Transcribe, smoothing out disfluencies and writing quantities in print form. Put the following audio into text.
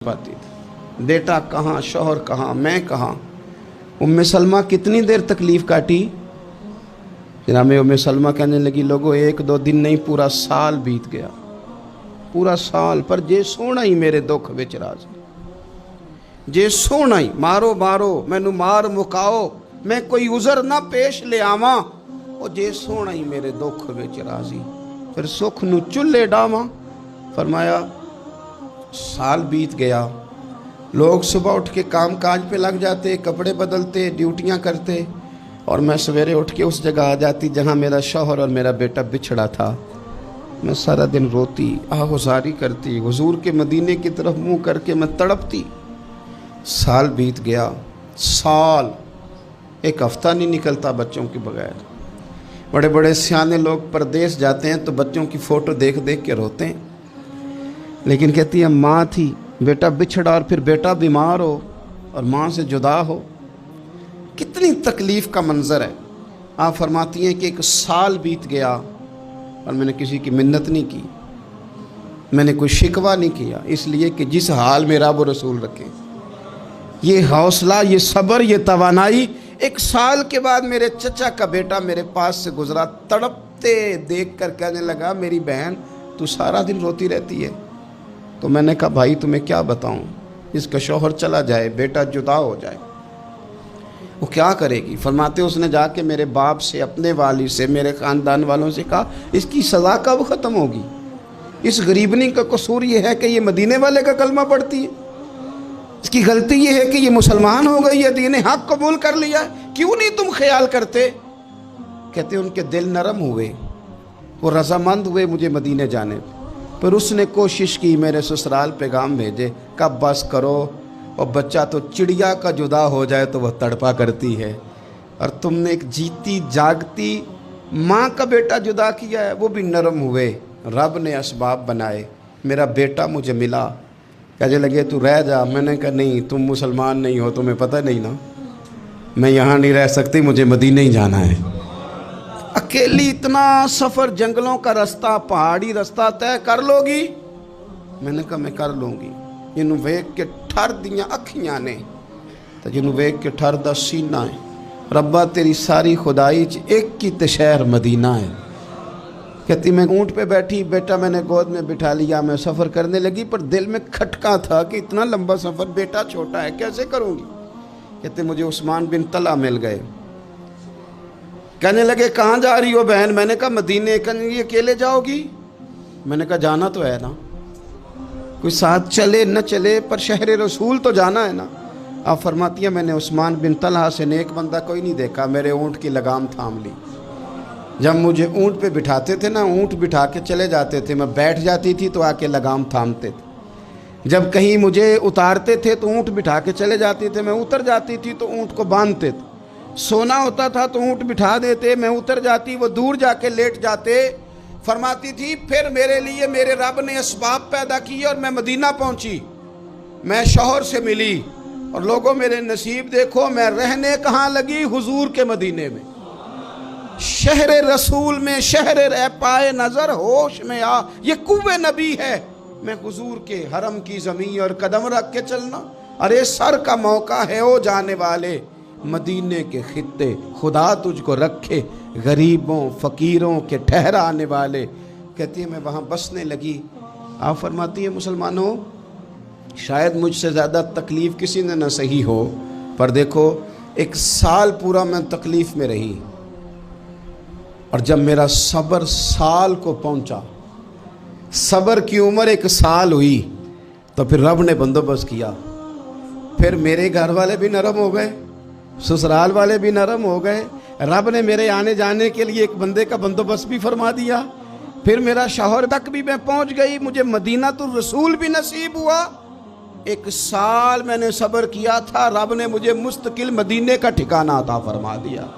पाती थी, बेटा कहाँ, शौहर कहाँ, मैं कहाँ। उम्मे सलमा कितनी देर तकलीफ़ काटी। जनाब उम्मे सलमा कहने लगी, लोगों 1-2 दिन नहीं, पूरा साल बीत गया, पूरा साल। पर जे सोना ही मेरे दुख विच राज़ी, जे सोना ही मारो मारो मैनू मार मुकाओ, मैं कोई उज़र ना पेश ले आवां, और जे सोना ही मेरे दुख विच राज़ी, फिर सुख नू चुल्हे डावां। फरमाया साल बीत गया, लोग सुबह उठ के काम काज पे लग जाते, कपड़े बदलते, ड्यूटियां करते, और मैं सवेरे उठ के उस जगह आ जाती जहाँ मेरा शौहर और मेरा बेटा बिछड़ा था। मैं सारा दिन रोती, आहुजारी करती, हुजूर के मदीने की तरफ मुंह करके मैं तड़पती। साल बीत गया, साल, एक हफ्ता नहीं निकलता बच्चों के बगैर। बड़े बड़े सियाने लोग परदेश जाते हैं तो बच्चों की फ़ोटो देख देख के रोते हैं, लेकिन कहती है माँ थी, बेटा बिछड़ा और फिर बेटा बीमार हो और माँ से जुदा हो, कितनी तकलीफ़ का मंज़र है। आप फरमाती हैं कि 1 साल बीत गया और मैंने किसी की मिन्नत नहीं की, मैंने कोई शिकवा नहीं किया, इसलिए कि जिस हाल में रब रसूल रखे। ये हौसला, ये सब्र, ये तवानाई 1 साल के बाद मेरे चचा का बेटा मेरे पास से गुजरा, तड़पते देख कर कहने लगा, मेरी बहन तू सारा दिन रोती रहती है। तो मैंने कहा भाई तुम्हें क्या बताऊं, इसका शौहर चला जाए, बेटा जुदा हो जाए, वो क्या करेगी। फरमाते उसने जाके मेरे बाप से, अपने वाली से, मेरे ख़ानदान वालों से कहा, इसकी सज़ा कब ख़त्म होगी। इस गरीबनी का कसूर ये है कि ये मदीने वाले का कलमा पढ़ती है, इसकी गलती ये है कि ये मुसलमान हो गई है, दीन हक कबूल कर लिया है, क्यों नहीं तुम ख्याल करते। कहते उनके दिल नरम हुए, वो रज़ामंद हुए मुझे मदीने जाने, पर उसने कोशिश की मेरे ससुराल पैगाम भेजे, कब बस करो, और बच्चा तो चिड़िया का जुदा हो जाए तो वह तड़पा करती है, और तुमने एक जीती जागती माँ का बेटा जुदा किया है। वो भी नरम हुए, रब ने असबाब बनाए, मेरा बेटा मुझे मिला। कहने लगे तू रह जा। मैंने कहा नहीं, तुम मुसलमान नहीं हो, तुम्हें पता नहीं ना, मैं यहाँ नहीं रह सकती, मुझे मदीने ही जाना है। अकेली इतना सफ़र, जंगलों का रास्ता, पहाड़ी रास्ता तय कर लोगी। मैंने कहा मैं कर लूँगी। जिन्हों वेख के ठर दियाँ अखियाँ ने, तो जिन्हों वेख के ठर दा सीना है। रब्बा तेरी सारी खुदाई च एक ही ते शहर मदीना है। कहती मैं ऊँट पे बैठी, बेटा मैंने गोद में बिठा लिया, मैं सफ़र करने लगी, पर दिल में खटका था कि इतना लंबा सफ़र, बेटा छोटा है, कैसे करूँगी। कहते मुझे उस्मान बिन तला मिल गए, कहने लगे कहाँ जा रही हो बहन। मैंने कहा मदीने। कहने अकेले जाओगी। मैंने कहा जाना तो है ना, कोई साथ चले न चले, पर शहर रसूल तो जाना है ना। आप फरमाती हैं मैंने उस्मान बिन तलहा से नेक बंदा कोई नहीं देखा, मेरे ऊँट की लगाम थाम ली। जब मुझे ऊँट पे बिठाते थे ना, ऊँट बिठा के चले जाते थे, मैं बैठ जाती थी तो आके लगाम थामते थे। जब कहीं मुझे उतारते थे तो ऊँट बिठा के चले जाते थे, मैं उतर जाती थी तो ऊँट को बांधते थे। सोना होता था तो ऊँट बिठा देते, मैं उतर जाती, वो दूर जाके लेट जाते। फरमाती थी फिर मेरे लिए मेरे रब ने असबाब पैदा किए और मैं मदीना पहुंची, मैं शौहर से मिली, और लोगों मेरे नसीब देखो, मैं रहने कहाँ लगी, हुजूर के मदीने में, शहर रसूल में, शहर पाए नजर होश में आ, ये कुव्वे नबी है। मैं हुजूर के हरम की ज़मीन और कदम रख के चलना, अरे सर का मौका है ओ जाने वाले, मदीने के खित्ते खुदा तुझको रखे, गरीबों फ़कीरों के ठहराने वाले। कहती है मैं वहाँ बसने लगी। आप फरमाती है मुसलमानों, शायद मुझसे ज़्यादा तकलीफ़ किसी ने न सही हो, पर देखो 1 साल पूरा मैं तकलीफ़ में रही, और जब मेरा सब्र साल को पहुँचा, सब्र की उम्र 1 साल हुई, तो फिर रब ने बंदोबस्त किया। फिर मेरे घर वाले भी नरम हो गए, ससुराल वाले भी नरम हो गए, रब ने मेरे आने जाने के लिए एक बंदे का बंदोबस्त भी फरमा दिया। फिर मेरा शौहर तक भी मैं पहुंच गई, मुझे मदीना तो रसूल भी नसीब हुआ। 1 साल मैंने सब्र किया था, रब ने मुझे मुस्तकिल मदीने का ठिकाना अता फरमा दिया।